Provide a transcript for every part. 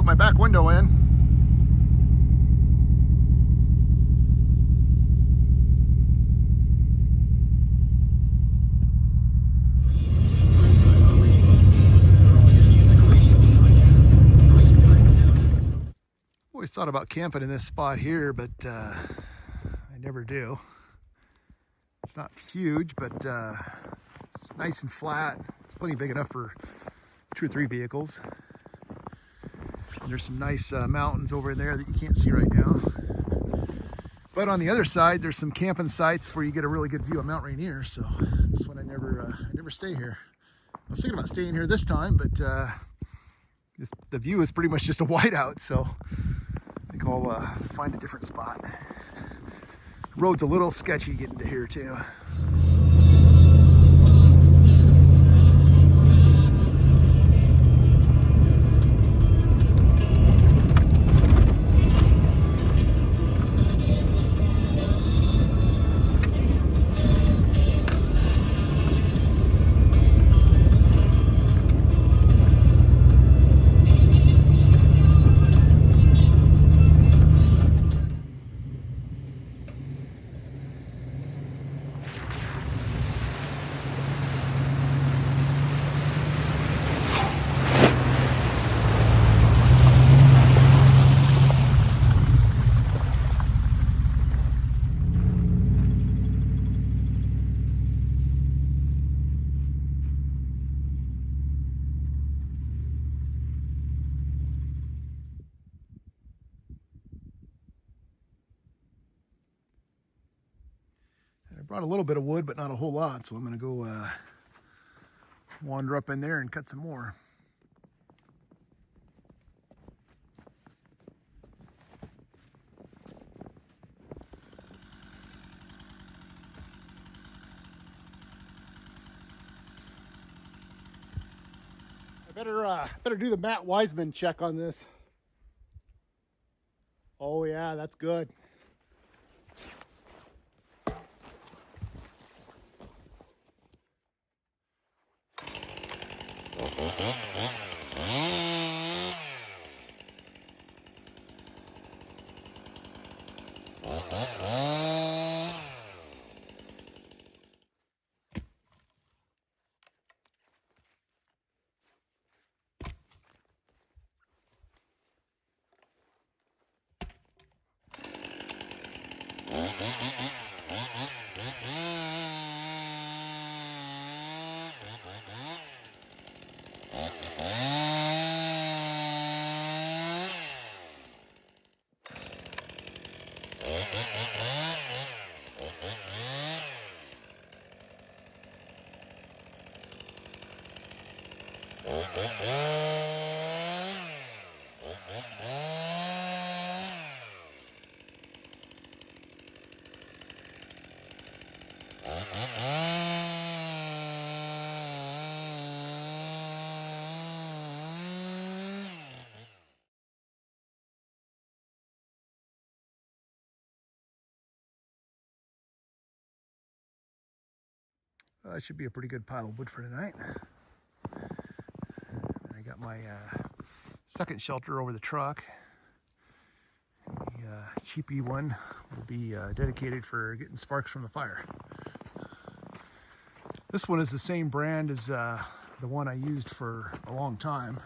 my back window in. Always thought about camping in this spot here, but I never do. It's not huge, but it's nice and flat. It's plenty big enough for 2 or 3 vehicles. And there's some nice mountains over there that you can't see right now. But on the other side, there's some camping sites where you get a really good view of Mount Rainier. So that's when I never stay here. I was thinking about staying here this time, but the view is pretty much just a whiteout. So I think I'll find a different spot. Road's a little sketchy getting to here too. I brought a little bit of wood, but not a whole lot, so I'm going to go wander up in there and cut some more. I better do the Matt Wiseman check on this. Oh yeah, that's good. That should be a pretty good pile of wood for tonight. And I got my second shelter over the truck. The cheapy one will be dedicated for getting sparks from the fire. This one is the same brand as the one I used for a long time.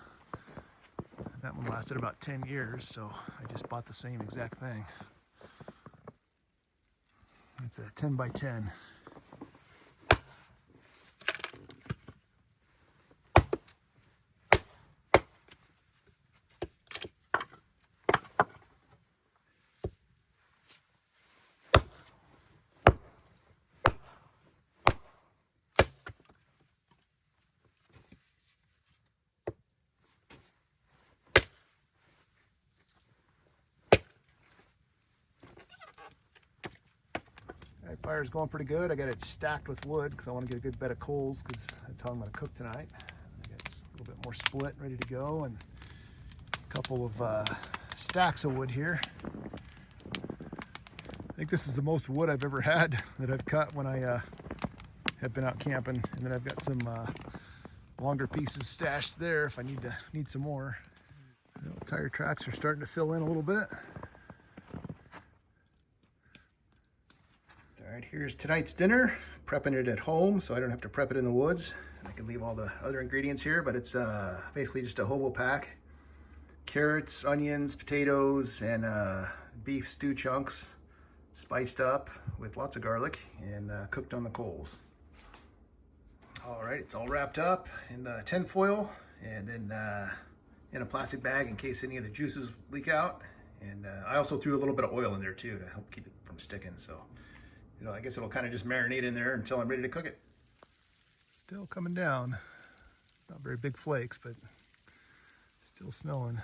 That one lasted about 10 years, so I just bought the same exact thing. It's a 10 by 10. Fire's going pretty good. I got it stacked with wood because I want to get a good bed of coals because that's how I'm going to cook tonight. I got a little bit more split ready to go and a couple of stacks of wood here. I think this is the most wood I've ever had that I've cut when I have been out camping, and then I've got some longer pieces stashed there if I need some more. The tire tracks are starting to fill in a little bit. All right, here's tonight's dinner. Prepping it at home so I don't have to prep it in the woods. I can leave all the other ingredients here, but it's basically just a hobo pack. Carrots, onions, potatoes, and beef stew chunks, spiced up with lots of garlic and cooked on the coals. All right, it's all wrapped up in tin foil and then in a plastic bag in case any of the juices leak out. And I also threw a little bit of oil in there too to help keep it from sticking. So, you know, I guess it'll kind of just marinate in there until I'm ready to cook it. Still coming down. Not very big flakes, but still snowing.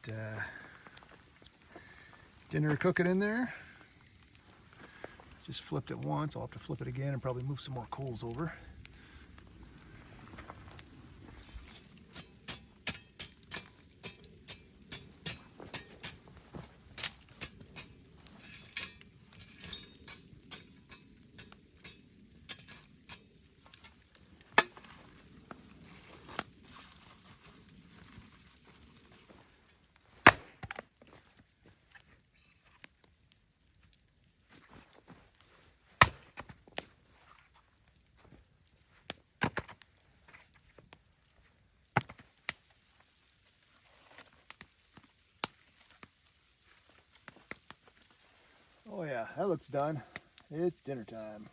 Got dinner cooking in there. Just flipped it once. I'll have to flip it again and probably move some more coals over. Oh yeah, that looks done. It's dinner time.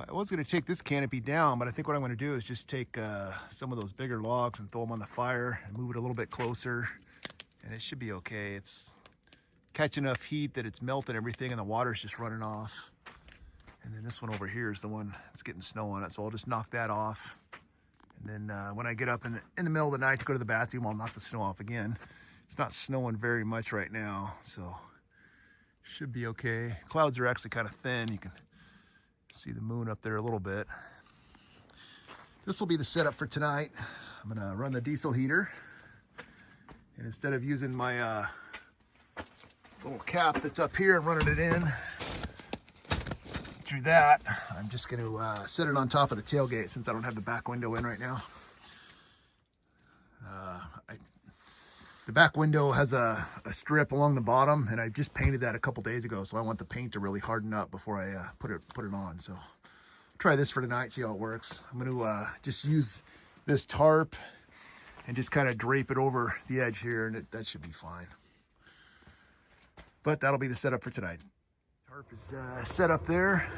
I was going to take this canopy down, but I think what I'm going to do is just take some of those bigger logs and throw them on the fire and move it a little bit closer, and it should be okay. It's catching enough heat that it's melting everything and the water's just running off. And then this one over here is the one that's getting snow on it, so I'll just knock that off. And then when I get up in the middle of the night to go to the bathroom, I'll knock the snow off again. It's not snowing very much right now, so should be okay. Clouds are actually kind of thin. You can see the moon up there a little bit. This will be the setup for tonight. I'm gonna run the diesel heater, and instead of using my little cap that's up here and running it in through that, I'm just gonna set it on top of the tailgate since I don't have the back window in right now. The back window has a strip along the bottom, and I just painted that a couple days ago, so I want the paint to really harden up before I put it on. So I'll try this for tonight, see how it works. I'm going to just use this tarp and just kind of drape it over the edge here, and that should be fine. But that'll be the setup for tonight. Tarp is set up there.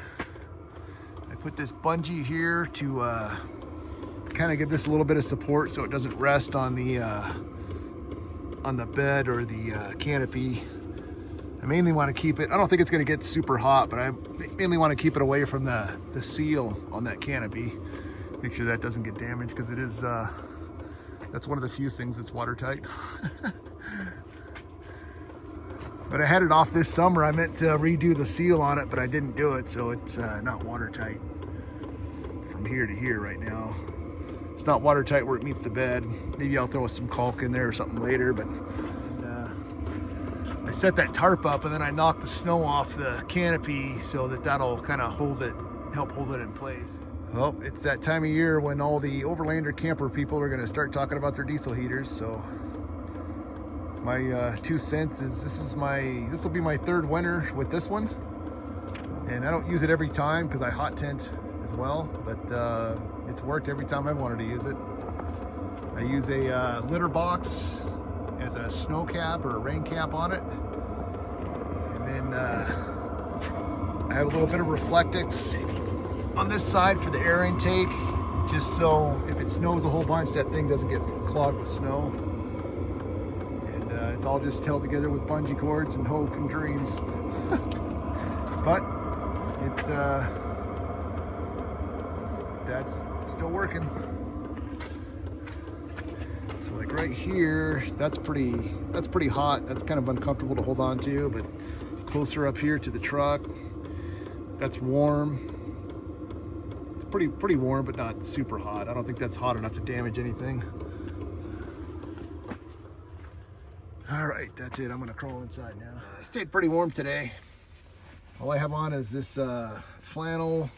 I put this bungee here to kind of give this a little bit of support so it doesn't rest on the bed or the canopy. I mainly want to keep it, I don't think it's going to get super hot, but I mainly want to keep it away from the seal on that canopy. Make sure that doesn't get damaged, because it is, that's one of the few things that's watertight. But I had it off this summer. I meant to redo the seal on it, but I didn't do it, so it's not watertight from here to here right now. It's not watertight where it meets the bed. Maybe I'll throw some caulk in there or something later, but I set that tarp up and then I knocked the snow off the canopy so that'll kind of help hold it in place. Well, it's that time of year when all the overlander camper people are gonna start talking about their diesel heaters, so my 2 cents is this will be my 3rd winter with this one, and I don't use it every time because I hot tent as well, but it's worked every time I've wanted to use it. I use a litter box as a snow cap or a rain cap on it. And then I have a little bit of Reflectix on this side for the air intake, just so if it snows a whole bunch, that thing doesn't get clogged with snow. And it's all just held together with bungee cords and hope and dreams. But that's still working. So like right here, that's pretty hot. That's kind of uncomfortable to hold on to, but closer up here to the truck, that's warm. It's pretty warm, but not super hot. I don't think that's hot enough to damage anything. All right, that's it. I'm gonna crawl inside now. I stayed pretty warm today. All I have on is this flannel,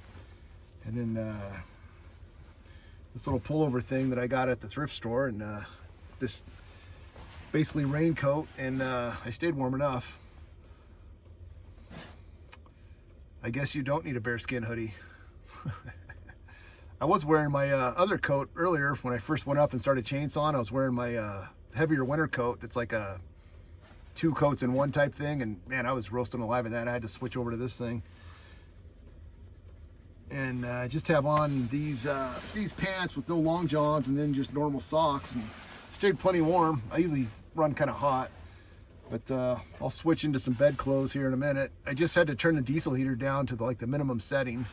and then this little pullover thing that I got at the thrift store, and this basically raincoat, and I stayed warm enough. I guess you don't need a bearskin hoodie. I was wearing my other coat earlier when I first went up and started chainsawing. I was wearing my heavier winter coat that's like a 2 coats in one type thing, and man, I was roasting alive in that. I had to switch over to this thing. And I just have on these pants with no long johns and then just normal socks, and stayed plenty warm. I usually run kind of hot, but I'll switch into some bed clothes here in a minute. I just had to turn the diesel heater down to the minimum setting.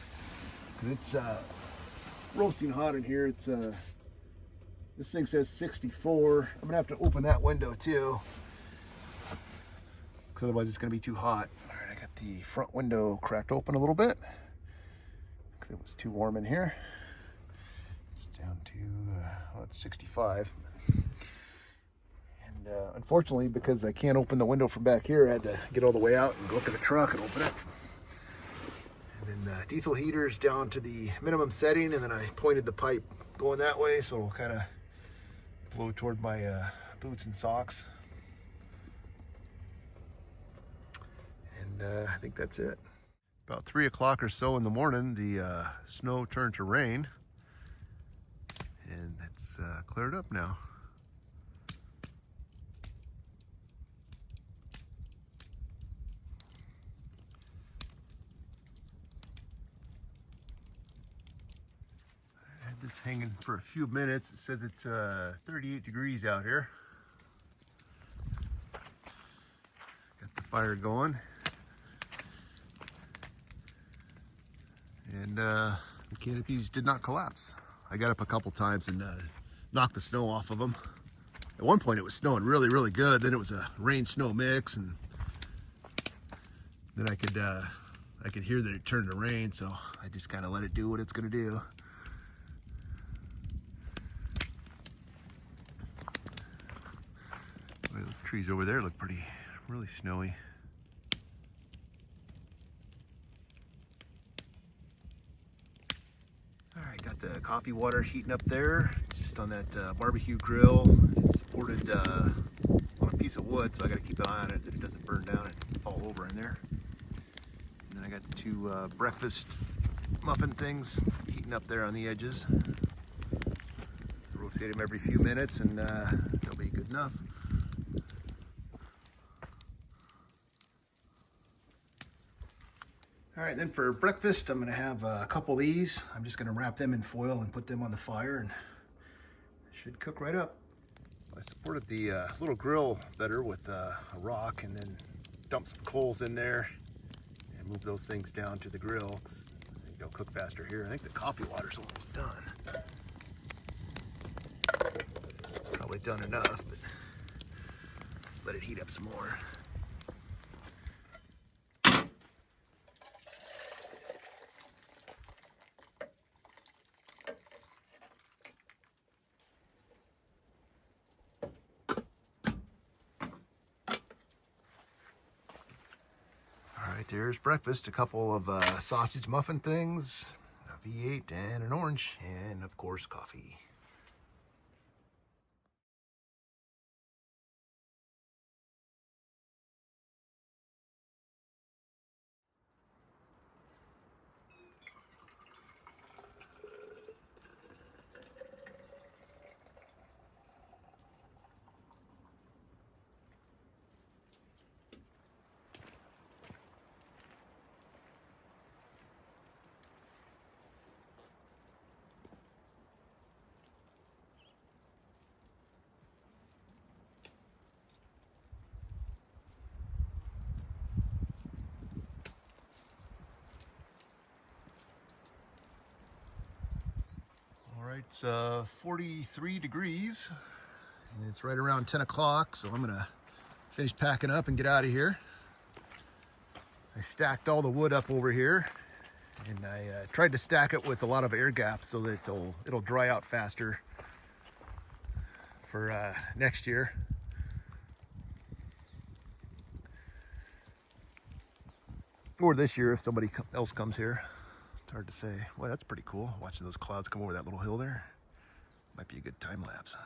It's roasting hot in here. It's this thing says 64. I'm gonna have to open that window too, because otherwise it's gonna be too hot. All right, I got the front window cracked open a little bit. It was too warm in here. It's down to it's 65. And unfortunately, because I can't open the window from back here, I had to get all the way out and go up to the truck and open it. And then diesel heater's down to the minimum setting, and then I pointed the pipe going that way, so it'll kind of blow toward my boots and socks. And I think that's it. About 3 o'clock or so in the morning, the snow turned to rain, and it's cleared up now. I had this hanging for a few minutes. It says it's 38 degrees out here. Got the fire going. And the canopies did not collapse. I got up a couple times and knocked the snow off of them. At one point it was snowing really, really good. Then it was a rain-snow mix, and then I could hear that it turned to rain, so I just kind of let it do what it's gonna do. Boy, those trees over there look really snowy. Got the coffee water heating up there. It's just on that barbecue grill. It's supported on a piece of wood, so I got to keep an eye on it that it doesn't burn down and fall over in there. And then I got the 2 breakfast muffin things heating up there on the edges. Rotate them every few minutes, and they'll be good enough. All right, then for breakfast, I'm gonna have a couple of these. I'm just gonna wrap them in foil and put them on the fire, and it should cook right up. I supported the little grill better with a rock, and then dump some coals in there and move those things down to the grill, 'cause I think they'll cook faster here. I think the coffee water's almost done. Probably done enough, but let it heat up some more. There's breakfast, a couple of sausage muffin things, a V8 and an orange, and of course coffee. It's 43 degrees and it's right around 10 o'clock, so I'm gonna finish packing up and get out of here. I stacked all the wood up over here, and I tried to stack it with a lot of air gaps so that it'll dry out faster for next year. Or this year if somebody else comes here. It's hard to say. Well, that's pretty cool, watching those clouds come over that little hill there. Might be a good time lapse.